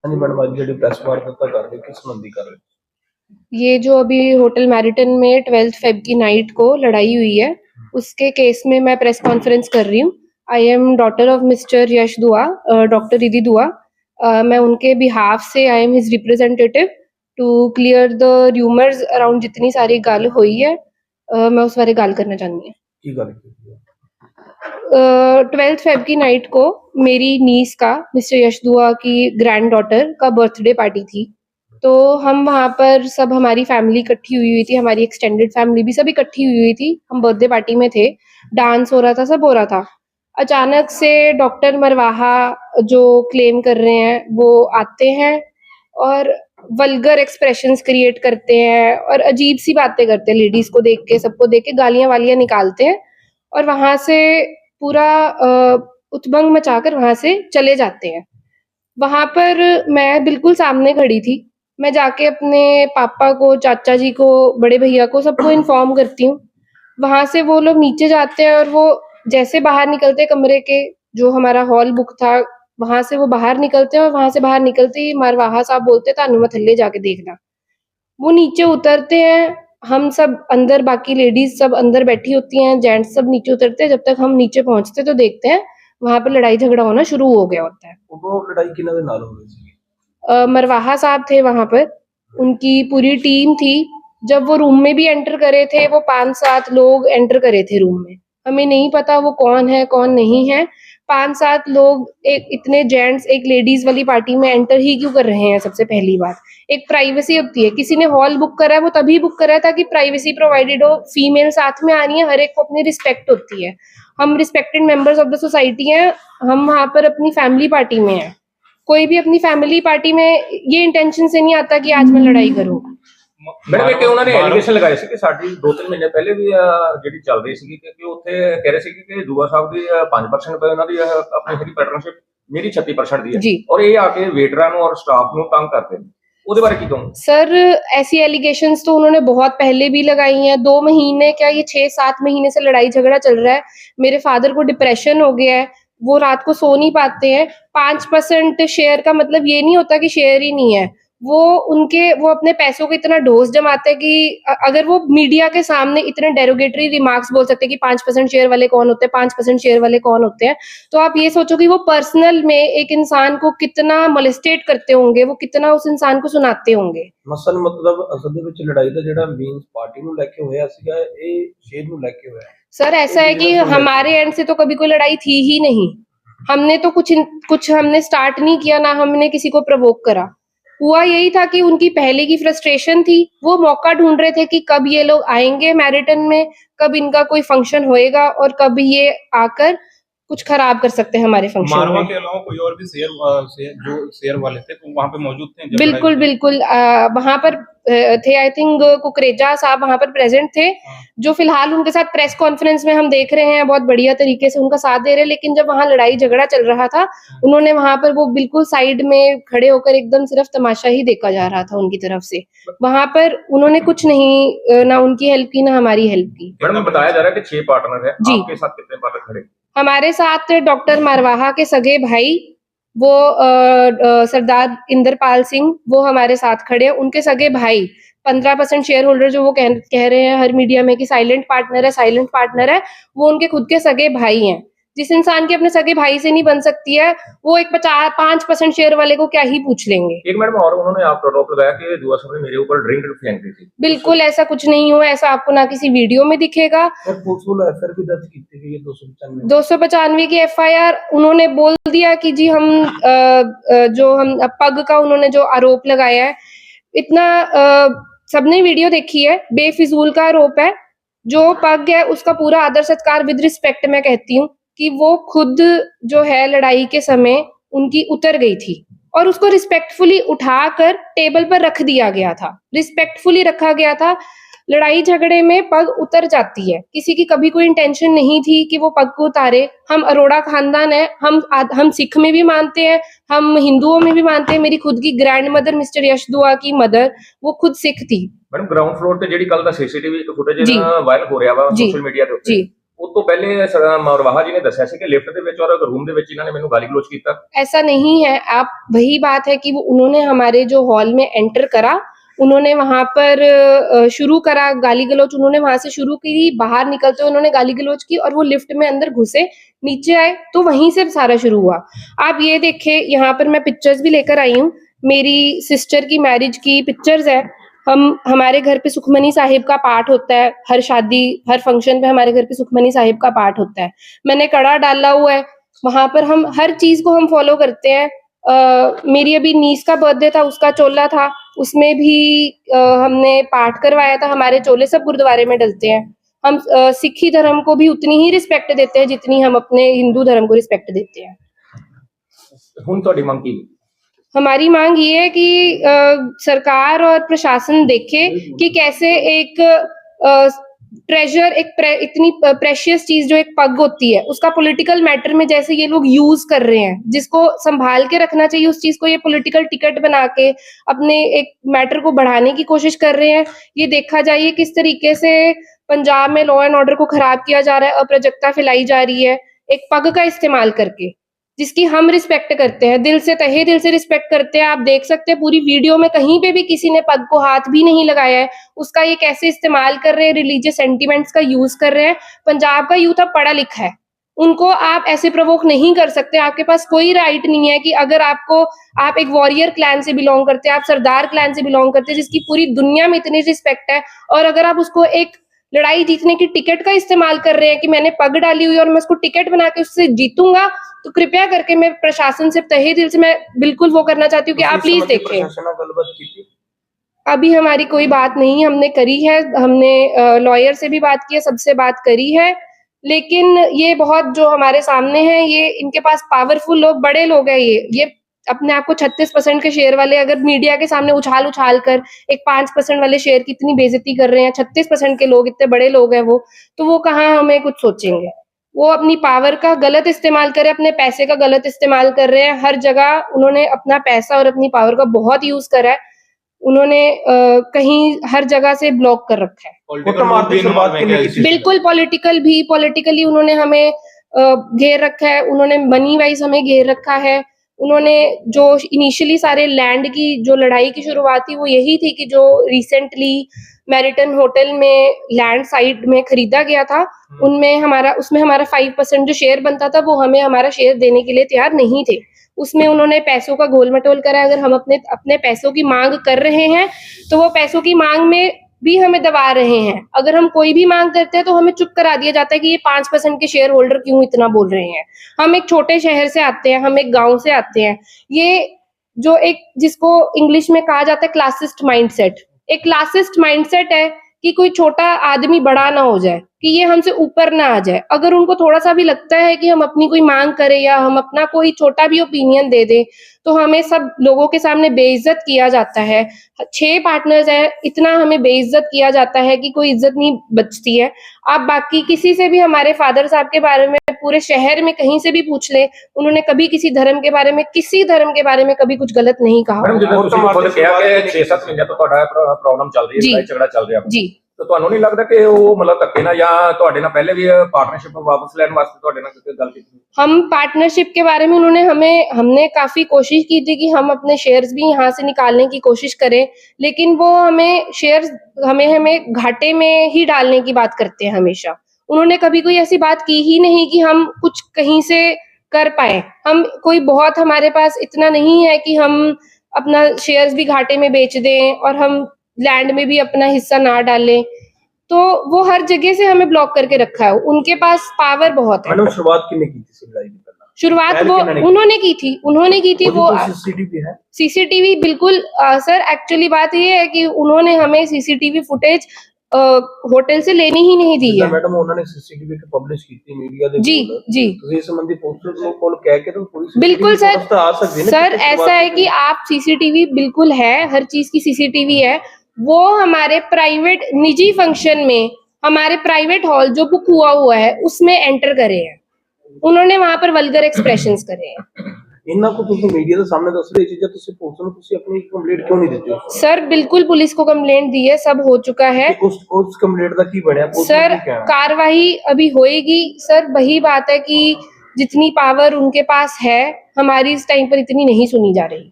हाँ जी मैडम, आज जी प्रेस वार्ता कर रहे किस संबंधी कर रहे? ये जो अभी होटल मैरिटन में 12 फेब की नाइट को लड़ाई हुई है, उसके केस में मैं प्रेस कॉन्फ्रेंस कर रही हूँ। I am daughter of mister Yash Dua, doctor Ridhi Dua. मैं उनके बिहाफ से I am his representative to clear the rumours around जितनी सारी गल हुई है। मैं उस बारे गल करना चाहती हूँ। की गल की? 12 फेब की नाइट को मेरी नीस का, मिस्टर यश दुआ की ग्रैंड डॉटर का बर्थडे पार्टी थी। तो हम वहाँ पर सब, हमारी फैमिली इकट्ठी हुई थी, हमारी एक्सटेंडेड फैमिली भी सब इकट्ठी हुई थी। हम बर्थडे पार्टी में थे, डांस हो रहा था, सब हो रहा था। अचानक से डॉक्टर मरवाहा जो क्लेम कर रहे हैं वो आते हैं और वल्गर एक्सप्रेशंस क्रिएट करते हैं और अजीब सी बातें करते हैं, लेडीज को देख के, सबको देख के गालियां वालियां निकालते हैं और वहां से पूरा उतबंग मचाकर वहां से चले जाते हैं। वहां पर मैं बिल्कुल सामने खड़ी थी। मैं जाके अपने पापा को, चाचा जी को, बड़े भैया को, सबको इन्फॉर्म करती हूँ। वहां से वो लोग नीचे जाते हैं और वो जैसे बाहर निकलते कमरे के, जो हमारा हॉल बुक था, वहां से वो बाहर निकलते हैं और वहां से बाहर निकलते ही मरवाहा साहब बोलते तानू मैं थल्ले जाके देखना। वो नीचे उतरते हैं, हम सब अंदर, बाकी लेडीज सब अंदर बैठी होती हैं, जेंट्स सब नीचे उतरते हैं। जब तक हम नीचे पहुंचते तो देखते हैं वहां पर लड़ाई झगड़ा होना शुरू हो गया होता है। वो लड़ाई किन्हां दे नाल हो रही थी? मरवाहा साहब थे वहां पर, उनकी पूरी टीम थी। जब वो रूम में भी एंटर करे थे, वो 5-7 लोग एंटर करे थे रूम में। हमें नहीं पता वो कौन है कौन नहीं है। 5-7 लोग, एक इतने जेंट्स एक लेडीज वाली पार्टी में एंटर ही क्यों कर रहे हैं? सबसे पहली बात, एक प्राइवेसी होती है। किसी ने हॉल बुक करा है, वो तभी बुक करा है ताकि प्राइवेसी प्रोवाइडेड हो। फीमेल साथ में आ रही है, हर एक को अपनी रिस्पेक्ट होती है। हम respected members of the society हैं। हम वहां पर अपनी फैमिली पार्टी में हैं। कोई भी अपनी फैमिली पार्टी में ये इंटेंशन से नहीं आता कि आज मैं लड़ाई करूं। मैडਮ एक ਉਹਨਾਂ ਨੇ ਐਲੀਗੇਸ਼ਨ ਲਗਾਏ ਸੀ ਕਿ ਸਾਡੀ 2-3 ਮਹੀਨੇ ਪਹਿਲੇ ਵੀ ਜਿਹੜੀ ਚੱਲ ਰਹੀ ਸੀ ਕਿ ਉੱਥੇ ਕਹਿ ਰਹੇ ਸੀ ਕਿ ਦੁਆ ਸਾਹਿਬ ਦੀ 5% ਪਏ ਉਹਨਾਂ ਦੀ ਆਪਣੀ ਹੈਗੀ ਪਾਰਟਨਰਸ਼ਿਪ, ਮੇਰੀ 36% ਦੀ ਹੈ ਔਰ ਇਹ ਆ ਕੇ ਵੇਟਰਾਂ ਨੂੰ ਔਰ ਸਟਾਫ ਨੂੰ ਤੰਗ ਕਰਦੇ ਨੇ। ਉਹਦੇ ਬਾਰੇ ਕੀ ਕਹੋਗੇ? सर, ऐसी एलिगेशंस तो उन्होंने बहुत पहले भी लगाई हैं। 2 महीने क्या, ये 6-7 महीने से लड़ाई झगड़ा चल रहा है। मेरे फादर को डिप्रेशन हो गया है, वो रात को सो नहीं पाते हैं। 5% शेयर का मतलब ये नहीं होता कि शेयर ही नहीं है। वो अपने पैसों को इतना ढोस जमाते हैं कि अगर वो मीडिया के सामने इतने डेरोगेटरी रिमार्क्स बोल सकते हैं कि 5% शेयर वाले कौन होते हैं, 5% शेयर वाले कौन होते हैं, तो आप ये सोचो कि वो पर्सनल में एक इंसान को कितना मोलेस्टेट करते होंगे, वो कितना उस इंसान को सुनाते होंगे। ਮਸਲ ਮਤਲਬ ਅਸਲ ਦੇ ਵਿੱਚ ਲੜਾਈ ਦਾ ਜਿਹੜਾ ਮੇਨ ਪਾਰਟੀ ਨੂੰ ਲੈ ਕੇ ਹੋਇਆ ਸੀਗਾ, ਇਹ ਸ਼ੇਰ ਨੂੰ ਲੈ ਕੇ ਹੋਇਆ। सर, ऐसा है कि हमारे एंड से तो कभी कोई लड़ाई थी ही नहीं। हमने तो कुछ हमने स्टार्ट नहीं किया, ना हमने किसी को प्रवोक करा। हुआ यही था कि उनकी पहले की फ्रस्ट्रेशन थी, वो मौका ढूंढ रहे थे कि कब ये लोग आएंगे मैरिटन में, कब इनका कोई फंक्शन होएगा और कब ये आकर कुछ खराब कर सकते हैं हमारे फंक्शन मारवा में। के अलावा कोई और भी जो शेयर वाले थे तो वहाँ पे मौजूद थे जब बिल्कुल बिल्कुल, वहां पर थे। आई थिंक कुकरेजा साहब वहां पर प्रेजेंट थे, जो फिलहाल उनके साथ प्रेस कॉन्फ्रेंस में हम देख रहे हैं, बहुत बढ़िया तरीके से उनका साथ दे रहे हैं। लेकिन जब वहां लड़ाई झगड़ा चल रहा था, उन्होंने वहां पर वो बिल्कुल साइड में खड़े होकर एकदम सिर्फ तमाशा ही देखा जा रहा था उनकी तरफ से। वहां पर उन्होंने कुछ नहीं, ना उनकी हेल्प की ना हमारी हेल्प की। मैडम बताया जा रहा है कि 6 पार्टनर है, जी। आपके साथ कितने पार्टनर खड़े? हमारे साथ डॉक्टर मरवाहा के सगे भाई, वो सरदार इंद्रपाल सिंह, वो हमारे साथ खड़े हैं। उनके सगे भाई 15% शेयर होल्डर, जो वो कह रहे हैं हर मीडिया में कि साइलेंट पार्टनर है, वो उनके खुद के सगे भाई हैं। जिस इंसान के अपने सगे भाई से नहीं बन सकती है, वो एक 5% शेयर वाले को क्या ही पूछ लेंगे। एक मैडम और उन्होंने आप आरोप लगाया कि दुआ साहब ने मेरे ऊपर ड्रिंक फेंक दी थी। बिल्कुल ऐसा कुछ नहीं हुआ, ऐसा आपको ना किसी वीडियो में दिखेगा। और पुलिस वालों एफआईआर भी दर्ज की थी ये 295 की एफआईआर उन्होंने बोल दिया कि जी हम जो हम पग का उन्होंने जो आरोप लगाया है, इतना सबने वीडियो देखी है, बेफिजूल का आरोप है। जो पग है उसका पूरा आदर सत्कार विद रिस्पेक्ट मैं कहती हूँ कि वो खुद जो है लड़ाई के समय उनकी उतर गई थी और उसको रिस्पेक्टफुली उठाकर टेबल पर रख दिया गया था, रिस्पेक्टफुली रखा गया था। लड़ाई झगड़े में पग उतर जाती है, किसी की कभी कोई इंटेंशन नहीं थी कि वो पग को उतारे। हम अरोड़ा खानदान है, हम सिख में भी मानते हैं, हम हिंदुओं में भी मानते हैं। मेरी खुद की ग्रैंड मदर मिस्टर यश दुआ की मदर, वो खुद सिख थी। मैडम ग्राउंड फ्लोर ਤੇ ਜਿਹੜੀ ਕੱਲ ਦਾ ਸੀਸੀਟੀਵੀ ਫੁਟੇਜ ਵਾਇਰਲ ਹੋ ਰਿਹਾ ਵਾ ਸੋਸ਼ਲ ਮੀਡੀਆ ਦੇ ਉੱਤੇ, ਉਸ ਤੋਂ ਪਹਿਲੇ ਮਰਵਾਹਾ ਜੀ ਨੇ ਦੱਸਿਆ ਸੀ ਕਿ ਲਿਫਟ ਦੇ ਵਿੱਚ ਔਰ ਰੂਮ ਦੇ ਵਿੱਚ ਇਹਨਾਂ ਨੇ ਮੈਨੂੰ ਗਾਲੀ ਗਲੋਚ ਕੀਤਾ। ऐसा नहीं है, आप वही बात है कि उन्होंने हमारे जो हॉल में एंटर करा, उन्होंने वहां पर शुरू करा गाली गलौज, उन्होंने वहां से शुरू की, बाहर निकलते हुए उन्होंने गाली गलौज की और वो लिफ्ट में अंदर घुसे, नीचे आए तो वहीं से सारा शुरू हुआ। आप ये देखे, यहाँ पर मैं पिक्चर्स भी लेकर आई हूँ, मेरी सिस्टर की मैरिज की पिक्चर्स है। हमारे घर पे सुखमनी साहिब का पाठ होता है, हर शादी हर फंक्शन पे हमारे घर पे सुखमनी साहिब का पाठ होता है। मैंने कड़ा डाला हुआ है, वहां पर हम हर चीज को हम फॉलो करते हैं। मेरी अभी नीस का बर्थडे था, उसका चोला था, उसमें भी हमने पाठ करवाया था। हमारे चोले सब गुरुद्वारे में डलते हैं। हम सिखी धर्म को भी उतनी ही रिस्पेक्ट देते हैं जितनी हम अपने हिंदू धर्म को रिस्पेक्ट देते हैं। ਹੁਣ ਤੁਹਾਡੀ मंग की? हमारी मांग ये है कि सरकार और प्रशासन देखे कि कैसे एक ट्रेजर, इतनी प्रेशियस चीज जो एक पग होती है, उसका पॉलिटिकल मैटर में जैसे ये लोग यूज कर रहे हैं, जिसको संभाल के रखना चाहिए उस चीज को ये पॉलिटिकल टिकट बना के अपने एक मैटर को बढ़ाने की कोशिश कर रहे हैं। ये देखा जाए किस तरीके से पंजाब में लॉ एंड ऑर्डर को खराब किया जा रहा है, अराजकता फैलाई जा रही है एक पग का इस्तेमाल करके, जिसकी हम रिस्पेक्ट करते हैं, दिल से, तहे दिल से रिस्पेक्ट करते हैं। आप देख सकते हैं पूरी वीडियो में कहीं पे भी किसी ने पग को हाथ भी नहीं लगाया है। उसका ये कैसे इस्तेमाल कर रहे हैं, रिलीजियस सेंटिमेंट्स का यूज कर रहे हैं। पंजाब का यूथ अब पढ़ा लिखा है, उनको आप ऐसे प्रवोक नहीं कर सकते। आपके पास कोई राइट नहीं है कि अगर आप एक वॉरियर क्लैन से बिलोंग करते हैं, आप सरदार क्लैन से बिलोंग करते हैं, जिसकी पूरी दुनिया में इतनी रिस्पेक्ट है, और अगर आप उसको एक लड़ाई जीतने की टिकट का इस्तेमाल कर रहे हैं कि मैंने पग डाली हुई और मैं उसको टिकट बना के उससे जीतूंगा, तो कृपया करके मैं प्रशासन से तहे दिल से मैं बिल्कुल वो करना चाहती हूँ कि आप प्लीज देखें। अभी हमारी कोई बात नहीं हमने करी है, हमने लॉयर से भी बात की है, सबसे बात करी है, लेकिन ये बहुत जो हमारे सामने है, ये इनके पास पावरफुल लोग, बड़े लोग हैं, ये अपने आप को 36% के शेयर वाले अगर मीडिया के सामने उछाल कर एक 5% वाले शेयर की इतनी बेइज्जती कर रहे हैं, 36% के लोग, इतने बड़े लोग हैं वो, तो वो कहाँ हमें कुछ सोचेंगे। वो अपनी पावर का गलत इस्तेमाल कर रहे हैं, अपने पैसे का गलत इस्तेमाल कर रहे हैं। हर जगह उन्होंने अपना पैसा और अपनी पावर का बहुत यूज करा है। उन्होंने कहीं हर जगह से ब्लॉक कर रखा है। बिल्कुल पॉलिटिकली उन्होंने हमें घेर रखा है, उन्होंने मनी वाइज हमें घेर रखा है। उन्होंने जो इनिशियली सारे लैंड की जो लड़ाई की शुरुआत थी वो यही थी कि जो रिसेंटली मैरिटन होटल में लैंड साइड में खरीदा गया था, उसमें हमारा 5% जो शेयर बनता था वो हमें हमारा शेयर देने के लिए तैयार नहीं थे। उसमें उन्होंने पैसों का गोल मटोल करा। अगर हम अपने पैसों की मांग कर रहे हैं तो वो पैसों की मांग में भी हमें दबा रहे हैं। अगर हम कोई भी मांग करते हैं तो हमें चुप करा दिया जाता है कि ये 5% के शेयर होल्डर क्यों इतना बोल रहे हैं। हम एक छोटे शहर से आते हैं, हम एक गांव से आते हैं। ये जो एक जिसको इंग्लिश में कहा जाता है क्लासिस्ट माइंडसेट, एक क्लासिस्ट माइंडसेट है कि कोई छोटा आदमी बड़ा ना हो जाए, कि ये हमसे ऊपर ना आ जाए। अगर उनको थोड़ा सा भी लगता है कि हम अपनी कोई मांग करें या हम अपना कोई छोटा भी ओपिनियन दे दें तो हमें सब लोगों के सामने बेइज्जत किया जाता है। 6 पार्टनर्स हैं, इतना हमें बेइज्जत किया जाता है कि कोई इज्जत नहीं बचती है। आप बाकी किसी से भी हमारे फादर साहब के बारे में पूरे शहर में कहीं से भी पूछ ले, उन्होंने कभी किसी धर्म के बारे में, किसी धर्म के बारे में कभी कुछ गलत नहीं कहा। मैडम जिद्दां तुसीं खुद कहा कि 6-7 महीने तो ਤੁਹਾਡਾ प्रॉब्लम चल रही है, झगड़ा चल रहा है जी, तो ਤੁਹਾਨੂੰ नहीं लगता कि वो मतलब धक्के ना या ਤੁਹਾਡੇ ਨਾਲ पहले भी पार्टनरशिप वापस लेने वास्ते ਤੁਹਾਡੇ ਨਾਲ कोई गल की? हम पार्टनरशिप के बारे में हमने काफी कोशिश की थी कि हम अपने शेयर्स भी यहाँ से निकालने की कोशिश करें, लेकिन वो हमें शेयर्स हमें घाटे में ही डालने की बात करते हैं हमेशा। उन्होंने कभी कोई ऐसी बात की ही नहीं कि हम कुछ कहीं से कर पाए। हमारे पास इतना नहीं है कि हम अपना शेयर्स भी घाटे में बेच दें और हम लैंड में भी अपना हिस्सा ना डालें, तो वो हर जगह से हमें ब्लॉक करके रखा है। उनके पास पावर बहुत है। मैडम शुरुआत किसने की थी लड़ाई की? शुरुआत वो उन्होंने की थी वो सीसीटीवी है? सीसीटीवी बिल्कुल सर, एक्चुअली बात ये है कि उन्होंने हमें सीसीटीवी फुटेज होटल से लेनी ही नहीं दी है। मैडम उन्होंने सीसीटीवी के पब्लिश की थी मीडिया दे जी जी, तो ये संबंधी पोस्टर को कह के तो पुलिस बिल्कुल सर ऐसा है कि आप सीसीटीवी बिल्कुल है, हर चीज की सीसीटीवी है। वो हमारे प्राइवेट निजी फंक्शन में हमारे प्राइवेट हॉल जो बुक हुआ है उसमें एंटर करे हैं, उन्होंने वहां पर वल्गर एक्सप्रेशंस करे हैं। ਇਹਨਾਂ ਕੋ ਤੁਸੀਂ ਮੀਡੀਆ ਦੇ ਸਾਹਮਣੇ ਦੱਸ ਰਹੇ ਚੀਜ਼ਾਂ, ਤੁਸੀਂ ਪੁਲਿਸ ਨੂੰ ਤੁਸੀਂ ਆਪਣੀ ਕੰਪਲੀਟ ਕਿਉਂ ਨਹੀਂ ਦਿੱਤੀ? सर बिल्कुल पुलिस को कंप्लेंट दी है, सब हो चुका है उस कंप्लेंट ਦਾ ਕੀ ਬਣਿਆ? Police sir. ਨੇ ਕੀ ਕਹਿਣਾ? कार्रवाई अभी होएगी सर, वही बात है कि जितनी पावर उनके पास है हमारी इस टाइम पर इतनी नहीं सुनी जा रही।